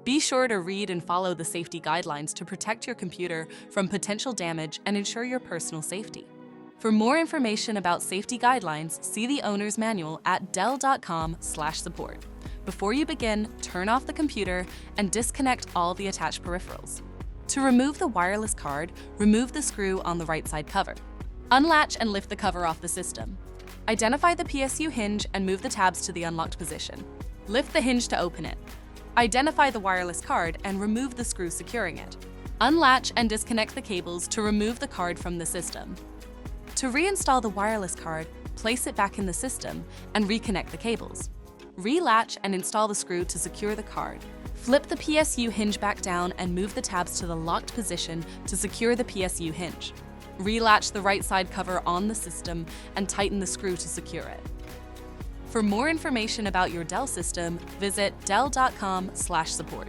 Be sure to read and follow the safety guidelines to protect your computer from potential damage and ensure your personal safety. For more information about safety guidelines, see the owner's manual at dell.com/support. Before you begin, turn off the computer and disconnect all the attached peripherals. To remove the wireless card, remove the screw on the right side cover. Unlatch and lift the cover off the system. Identify the PSU hinge and move the tabs to the unlocked position. Lift the hinge to open it. Identify the wireless card and remove the screw securing it. Unlatch and disconnect the cables to remove the card from the system. To reinstall the wireless card, place it back in the system and reconnect the cables. Relatch and install the screw to secure the card. Flip the PSU hinge back down and move the tabs to the locked position to secure the PSU hinge. Relatch the right side cover on the system and tighten the screw to secure it. For more information about your Dell system, visit dell.com/support.